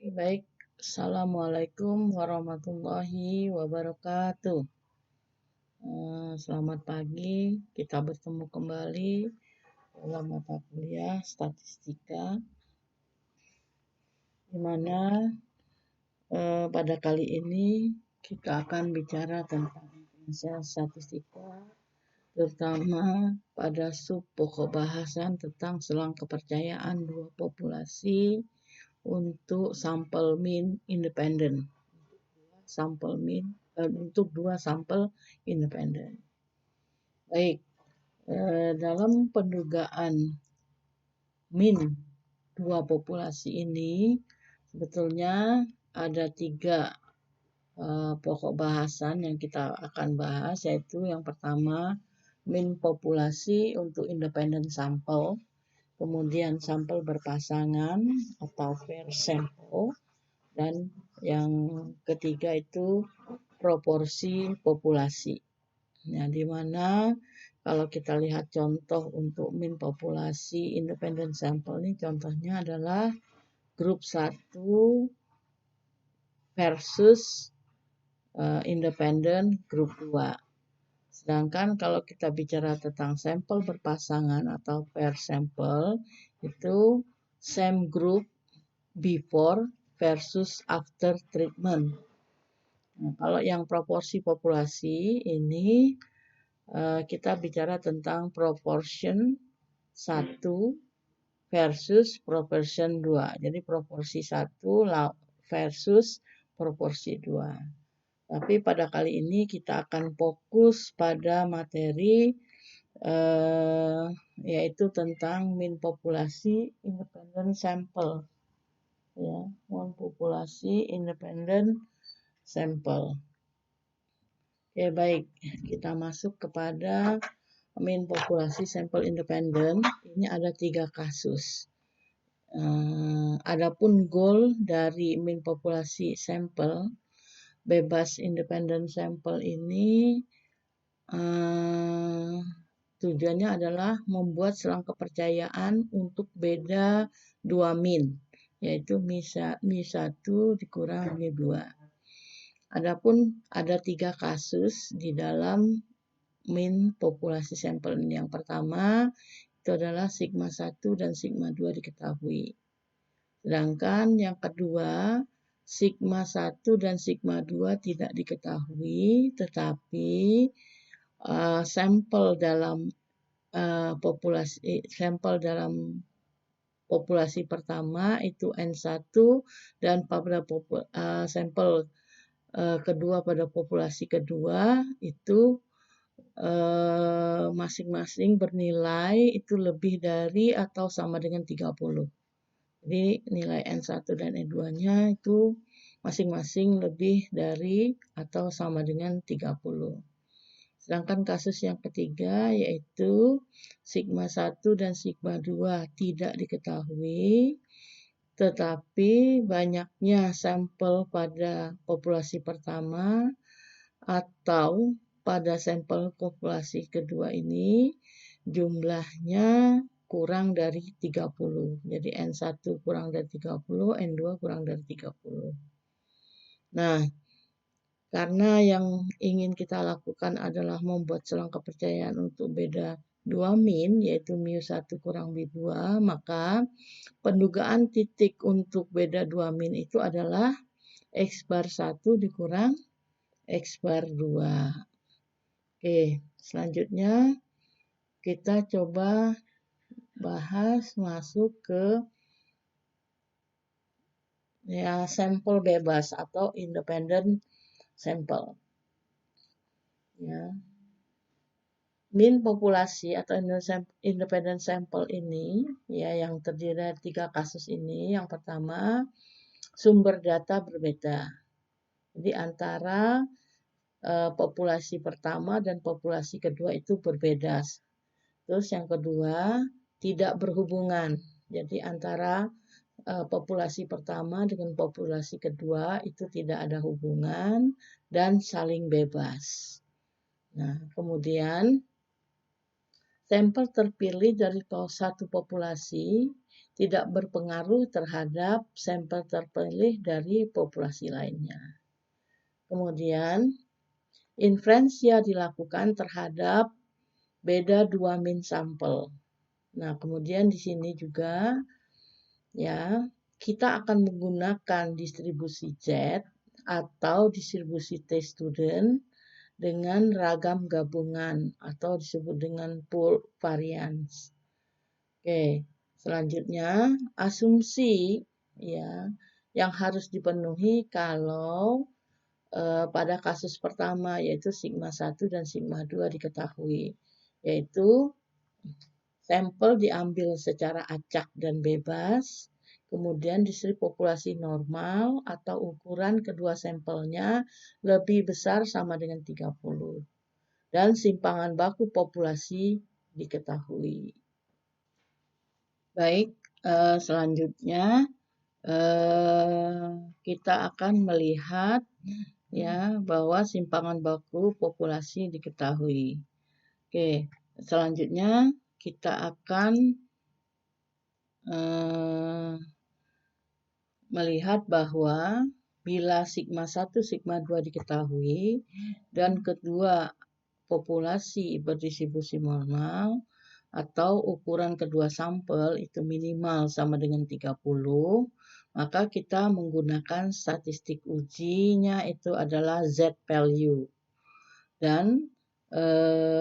Baik, Assalamualaikum warahmatullahi wabarakatuh. Selamat pagi, kita bertemu kembali dalam mata kuliah statistika, di mana pada kali ini kita akan bicara tentang statistika, terutama pada sub pokok bahasan tentang selang kepercayaan dua populasi untuk sampel mean independen. Untuk dua sampel independen. Baik, dalam pendugaan mean dua populasi ini sebetulnya ada 3 pokok bahasan yang kita akan bahas, yaitu yang pertama mean populasi untuk independent sampel, kemudian sampel berpasangan atau pair sample, dan yang ketiga itu proporsi populasi. Nah, di mana kalau kita lihat contoh untuk mean populasi independent sample ini, contohnya adalah grup 1 versus independent grup 2. Sedangkan kalau kita bicara tentang sampel berpasangan atau pair sample, itu same group before versus after treatment. Nah, kalau yang proporsi populasi ini kita bicara tentang proportion 1 versus proportion 2. Jadi proporsi 1 versus proporsi 2. Tapi pada kali ini kita akan fokus pada materi yaitu tentang mean populasi independent sample. Ya, mean populasi independent sample. Oke, baik, kita masuk kepada mean populasi sampel independen. Ini ada 3 kasus. Adapun goal dari mean populasi sampel bebas independent sampel ini tujuannya adalah membuat selang kepercayaan untuk beda 2 mean, yaitu Mi1 dikurang Mi2. Adapun ada 3 kasus di dalam mean populasi sampel ini. Yang pertama itu adalah sigma 1 dan sigma 2 diketahui. Sedangkan yang kedua, sigma 1 dan sigma 2 tidak diketahui, tetapi sampel dalam populasi pertama itu N1 dan pada sampel kedua pada populasi kedua itu masing-masing bernilai itu lebih dari atau sama dengan 30. Jadi nilai N1 dan N2-nya itu masing-masing lebih dari atau sama dengan 30. Sedangkan kasus yang ketiga yaitu sigma 1 dan sigma 2 tidak diketahui, tetapi banyaknya sampel pada populasi pertama atau pada sampel populasi kedua ini jumlahnya kurang dari 30. Jadi N1 kurang dari 30, N2 kurang dari 30. Nah, karena yang ingin kita lakukan adalah membuat selang kepercayaan untuk beda 2 mean, yaitu Mi1 kurang Mi2, maka pendugaan titik untuk beda 2 mean itu adalah X bar 1 dikurang X bar 2. Oke, selanjutnya kita coba bahas masuk ke sampel bebas atau independent sampel. Ya. Mean populasi atau independent sampel ini ya yang terdiri dari 3 kasus ini. Yang pertama, sumber data berbeda. Jadi antara populasi pertama dan populasi kedua itu berbeda. Terus yang kedua, tidak berhubungan. Jadi antara populasi pertama dengan populasi kedua itu tidak ada hubungan dan saling bebas. Nah, kemudian sampel terpilih dari satu populasi tidak berpengaruh terhadap sampel terpilih dari populasi lainnya. Kemudian, inferensia dilakukan terhadap beda 2 mean sampel. Nah, kemudian di sini juga ya, kita akan menggunakan distribusi Z atau distribusi T-student dengan ragam gabungan atau disebut dengan pool variance. Oke, selanjutnya asumsi ya yang harus dipenuhi kalau pada kasus pertama yaitu sigma 1 dan sigma 2 diketahui, yaitu sampel diambil secara acak dan bebas, kemudian distribupopulasi normal atau ukuran kedua sampelnya lebih besar sama dengan 30. Dan simpangan baku populasi diketahui. Baik, selanjutnya kita akan melihat ya bahwa simpangan baku populasi diketahui. Oke, selanjutnya kita akan melihat bahwa bila sigma 1, sigma 2 diketahui dan kedua populasi berdistribusi normal atau ukuran kedua sampel itu minimal sama dengan 30, maka kita menggunakan statistik ujinya itu adalah Z value. Dan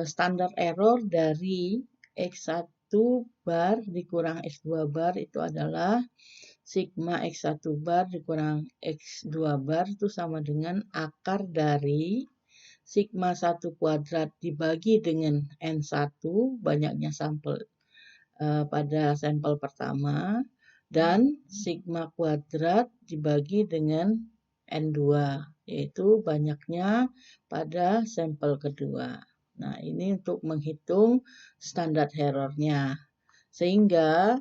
standar error dari X1 bar dikurang X2 bar itu adalah sigma X1 bar dikurang X2 bar itu sama dengan akar dari sigma 1 kuadrat dibagi dengan N1, banyaknya sampel pada sampel pertama, dan sigma kuadrat dibagi dengan N2, yaitu banyaknya pada sampel kedua. Nah, ini untuk menghitung standar error-nya. Sehingga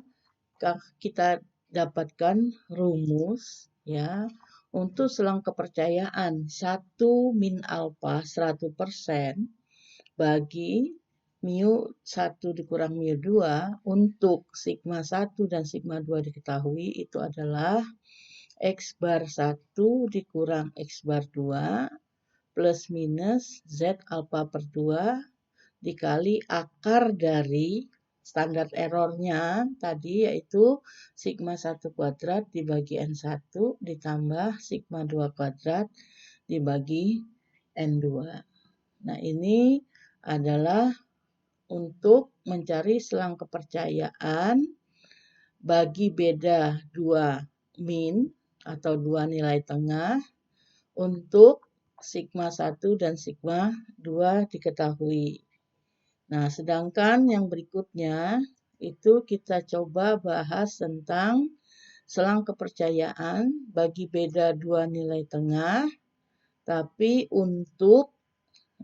kita dapatkan rumus ya untuk selang kepercayaan 1 min alpha 100% bagi mu 1 dikurang mu 2 untuk sigma 1 dan sigma 2 diketahui itu adalah X bar 1 dikurang X bar 2 plus minus Z alpha per 2 dikali akar dari standar errornya tadi yaitu sigma 1 kuadrat dibagi N1 ditambah sigma 2 kuadrat dibagi N2. Nah, ini adalah untuk mencari selang kepercayaan bagi beda 2 mean atau 2 nilai tengah untuk sigma 1 dan sigma 2 diketahui. Nah, sedangkan yang berikutnya itu kita coba bahas tentang selang kepercayaan bagi beda 2 nilai tengah, tapi untuk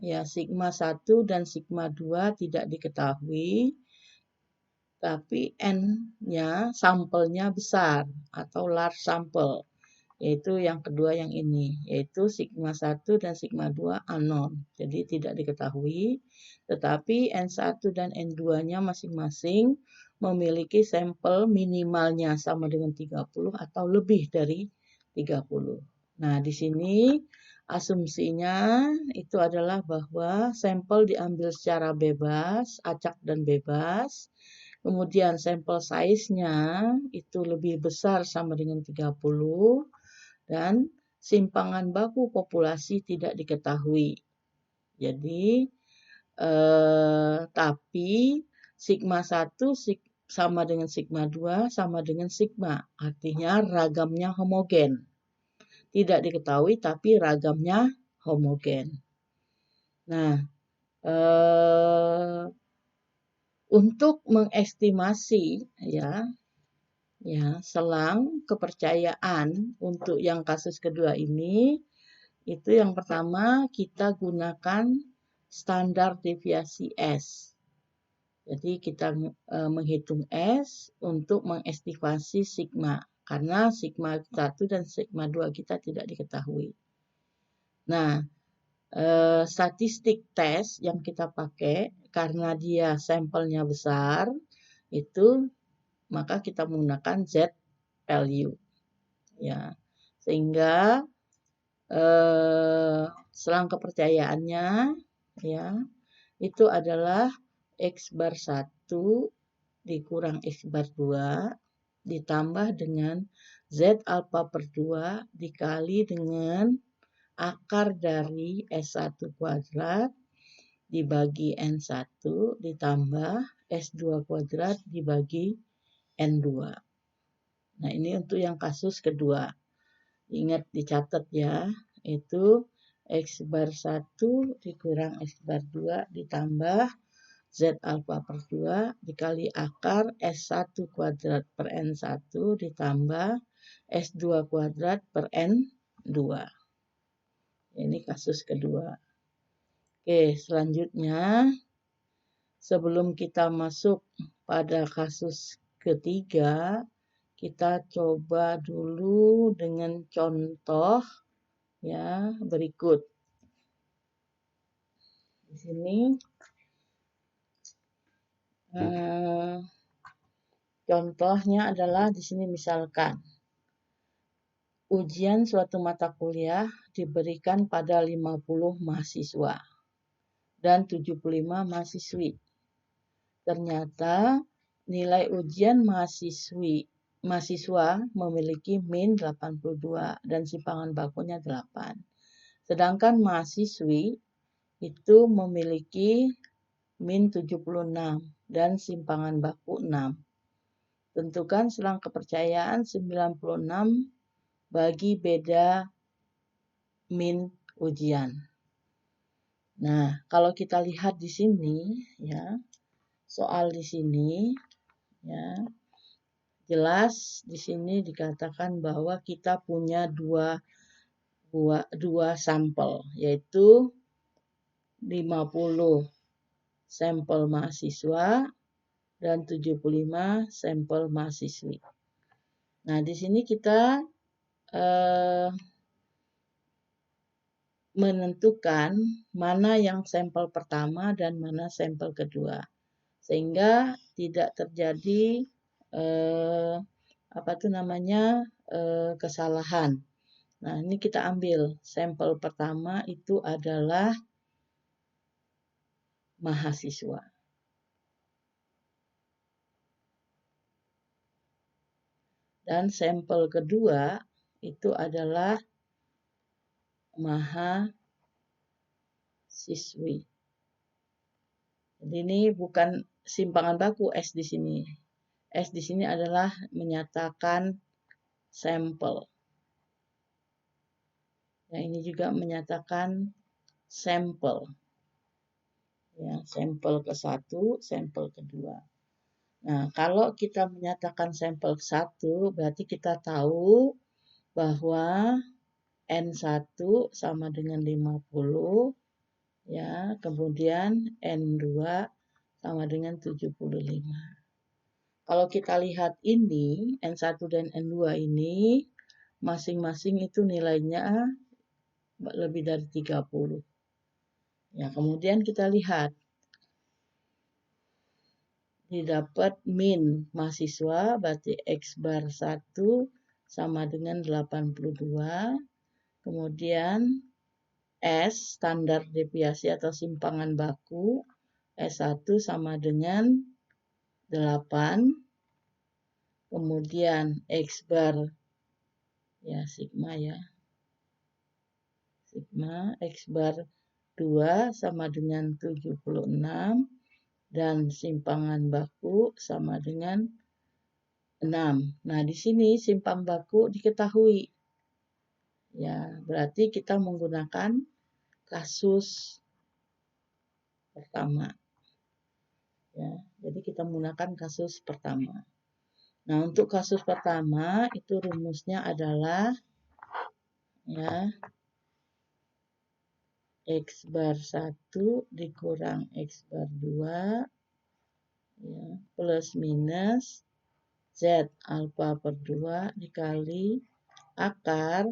ya sigma 1 dan sigma 2 tidak diketahui, tapi N-nya sampelnya besar atau large sample. Yaitu yang kedua yang ini, yaitu sigma 1 dan sigma 2 unknown, jadi tidak diketahui, tetapi N1 dan N2-nya masing-masing memiliki sampel minimalnya sama dengan 30 atau lebih dari 30. Nah, di sini asumsinya itu adalah bahwa sampel diambil secara bebas, acak dan bebas, kemudian sampel size-nya itu lebih besar sama dengan 30, dan simpangan baku populasi tidak diketahui. Jadi, tapi sigma 1 sama dengan sigma 2 sama dengan sigma. Artinya ragamnya homogen. Tidak diketahui tapi ragamnya homogen. Nah, untuk mengestimasi ya selang kepercayaan untuk yang kasus kedua ini, itu yang pertama kita gunakan standar deviasi S. Jadi kita menghitung S untuk mengestimasi sigma, karena sigma 1 dan sigma 2 kita tidak diketahui. Nah, statistik tes yang kita pakai, karena dia sampelnya besar, itu maka kita menggunakan Z value. Ya, sehingga selang kepercayaannya ya itu adalah X bar 1 dikurang X bar 2 ditambah dengan Z alfa per 2 dikali dengan akar dari S1 kuadrat dibagi N1 ditambah S2 kuadrat dibagi N2. Nah, ini untuk yang kasus kedua. Ingat dicatat ya, itu X bar 1 dikurang X bar 2 ditambah Z alfa per 2 dikali akar S1 kuadrat per N1 ditambah S2 kuadrat per N2. Ini kasus kedua. Oke, selanjutnya sebelum kita masuk pada kasus ketiga, kita coba dulu dengan contoh ya berikut. Di sini contohnya adalah di sini misalkan ujian suatu mata kuliah diberikan pada 50 mahasiswa dan 75 mahasiswi. Ternyata nilai ujian mahasiswa memiliki min 82 dan simpangan bakunya 8. Sedangkan mahasiswi itu memiliki min 76 dan simpangan baku 6. Tentukan selang kepercayaan 96 bagi beda min ujian. Nah, kalau kita lihat di sini ya, soal di sini ya, jelas di sini dikatakan bahwa kita punya dua sampel, yaitu 50 sampel mahasiswa dan 75 sampel mahasiswi. Nah, di sini kita menentukan mana yang sampel pertama dan mana sampel kedua, sehingga tidak terjadi kesalahan. Nah, ini kita ambil sampel pertama itu adalah mahasiswa. Dan sampel kedua itu adalah mahasiswi. Jadi ini bukan simpangan baku S di sini. S di sini adalah menyatakan sampel. Yang ini juga menyatakan sampel. Ya, sampel ke-1, sampel kedua. Nah, kalau kita menyatakan sampel ke-1, berarti kita tahu bahwa N1 sama dengan 50, ya, kemudian N2 sama dengan 75. Kalau kita lihat ini, N1 dan N2 ini, masing-masing itu nilainya lebih dari 30. Ya, kemudian kita lihat, didapat min mahasiswa, berarti X bar 1 sama dengan 82. Kemudian S, standar deviasi atau simpangan baku, S1 sama dengan 8. Kemudian X bar, ya sigma ya. Sigma, X bar 2 sama dengan 76. Dan simpangan baku sama dengan 6. Nah, di sini simpang baku diketahui. Ya, berarti kita menggunakan kasus pertama. Ya, jadi kita menggunakan kasus pertama. Nah, untuk kasus pertama itu rumusnya adalah ya X bar 1 dikurang X bar 2 ya, plus minus Z alfa per 2 dikali akar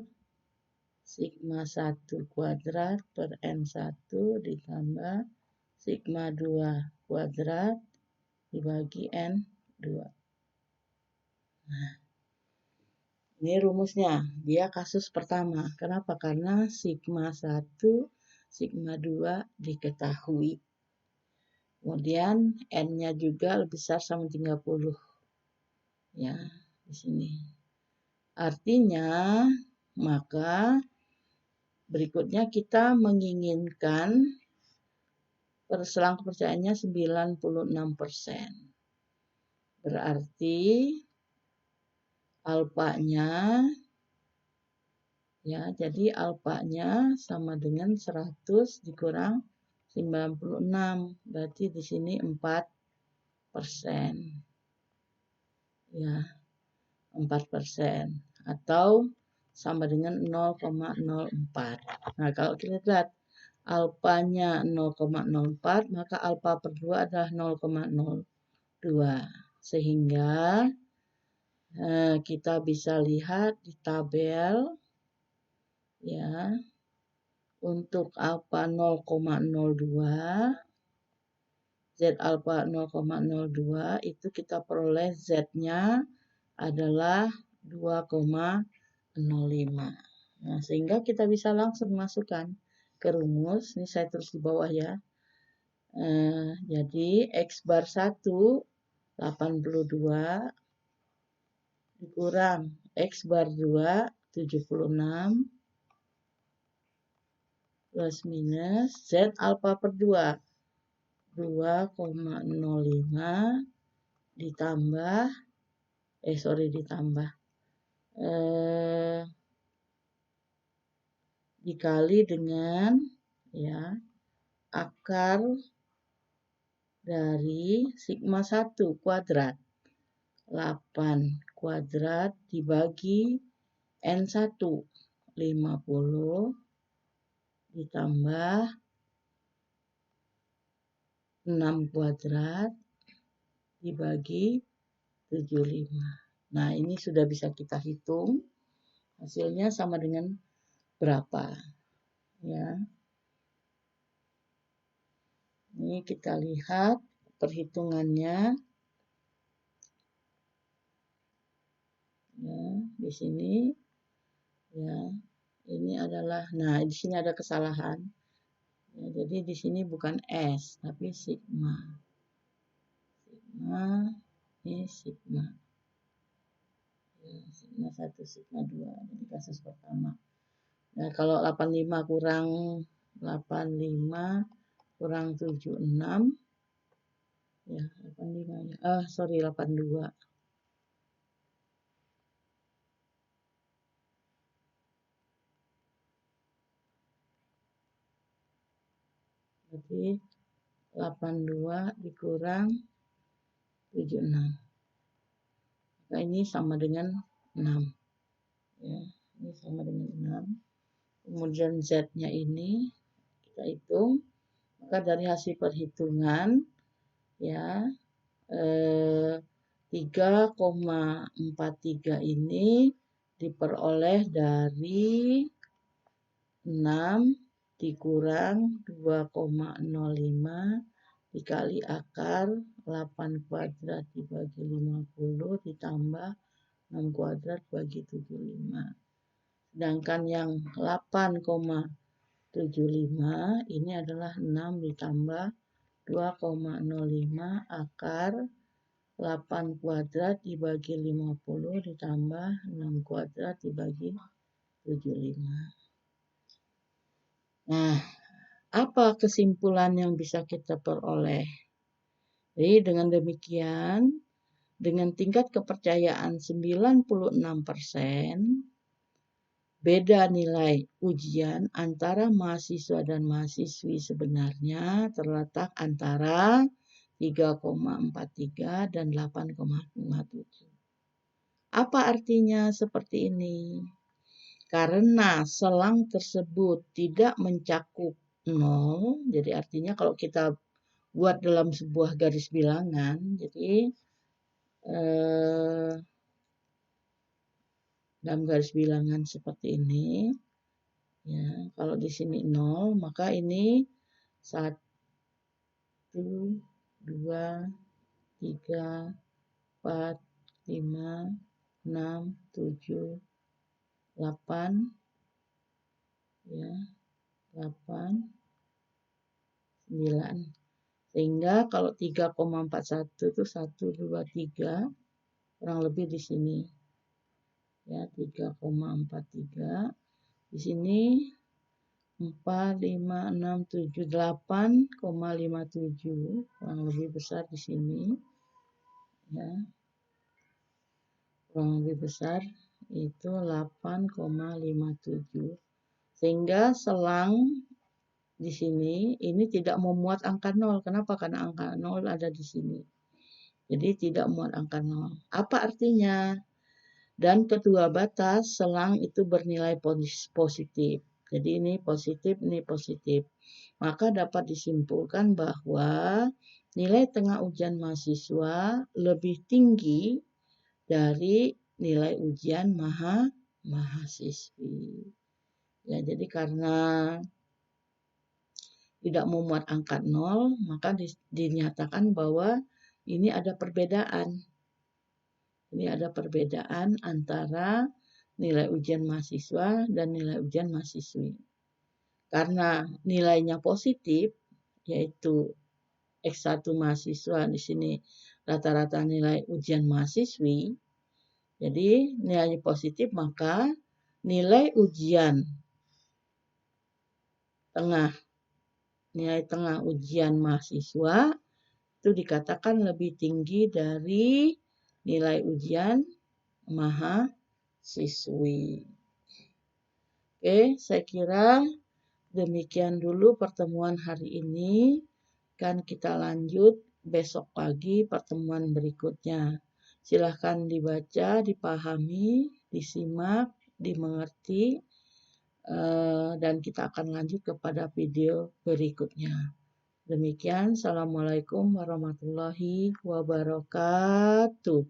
sigma 1 kuadrat per N1 ditambah sigma 2 kuadrat dibagi N2. Ini rumusnya, dia kasus pertama. Kenapa? Karena sigma 1, sigma 2 diketahui. Kemudian N-nya juga lebih besar sama 30. Ya, di sini. Artinya, maka berikutnya kita menginginkan selang kepercayaannya 96%. Berarti alfanya, ya, jadi alfanya sama dengan 100 dikurang 96. Berarti di sini 4%. Ya, 4%. Atau sama dengan 0,04. Nah, kalau kita lihat alfanya 0,04, maka alfa per 2 adalah 0,02. Sehingga kita bisa lihat di tabel, ya, untuk alfa 0,02, Z alfa 0,02 itu kita peroleh Z-nya adalah 2,05. Nah, sehingga kita bisa langsung masukkan ke rumus. Ini saya tulis di bawah ya. Jadi X bar 1 82 dikurang X bar 2 76 plus minus Z alfa per 2 2,05 ditambah dikali dengan, ya, akar dari sigma 1 kuadrat. 8 kuadrat dibagi N1 50 ditambah 6 kuadrat dibagi 75. Nah, ini sudah bisa kita hitung. Hasilnya sama dengan berapa? Ya. Ini kita lihat perhitungannya. Ya, di sini, ya, ini adalah, nah, di sini ada kesalahan. Ya, jadi di sini bukan S, tapi sigma. Ini sigma. Ya, sigma 1, sigma 2. Jadi kasus pertama. Nah, kalau 85 kurang 76. Ya, 85 ya. 82. Jadi 82 dikurang 76. Nah, ini sama dengan 6. Ya, ini sama dengan 6. Kemudian Z-nya ini kita hitung. Maka dari hasil perhitungan, ya, 3,43 ini diperoleh dari 6 dikurang 2,05 dikali akar 8 kuadrat dibagi 50 ditambah 6 kuadrat bagi 75. Sedangkan yang 8,75 ini adalah 6 ditambah 2,05 akar 8 kuadrat dibagi 50 ditambah 6 kuadrat dibagi 75. Nah, apa kesimpulan yang bisa kita peroleh? Jadi dengan demikian, dengan tingkat kepercayaan 96%, beda nilai ujian antara mahasiswa dan mahasiswi sebenarnya terletak antara 3,43 dan 8,57. Apa artinya seperti ini? Karena selang tersebut tidak mencakup 0, jadi artinya kalau kita buat dalam sebuah garis bilangan, jadi dalam garis bilangan seperti ini, ya, kalau di sini 0, maka ini 1, 2, 3, 4, 5, 6, 7, 8, ya, 8, 9. Sehingga kalau 3,41 itu 1, 2, 3, kurang lebih di sini. Ya, 3,43. Di sini 4, 5, 6, 7, 8,57. Kurang lebih besar di sini. Ya, kurang lebih besar itu 8,57. Sehingga selang di sini ini tidak memuat angka 0. Kenapa? Karena angka 0 ada di sini. Jadi tidak memuat angka 0. Apa artinya? Dan kedua batas selang itu bernilai positif. Jadi ini positif, ini positif. Maka dapat disimpulkan bahwa nilai tengah ujian mahasiswa lebih tinggi dari nilai ujian mahasiswi. Ya, jadi karena tidak memuat angka 0, maka dinyatakan bahwa ini ada perbedaan. Ini ada perbedaan antara nilai ujian mahasiswa dan nilai ujian mahasiswi. Karena nilainya positif, yaitu X1 mahasiswa di sini rata-rata nilai ujian mahasiswi, jadi nilainya positif, maka nilai ujian nilai tengah ujian mahasiswa itu dikatakan lebih tinggi dari nilai ujian mahasiswi. Oke, saya kira demikian dulu pertemuan hari ini. Kan kita lanjut besok pagi pertemuan berikutnya. Silahkan dibaca, dipahami, disimak, dimengerti, dan kita akan lanjut kepada video berikutnya. Demikian, Assalamualaikum warahmatullahi wabarakatuh.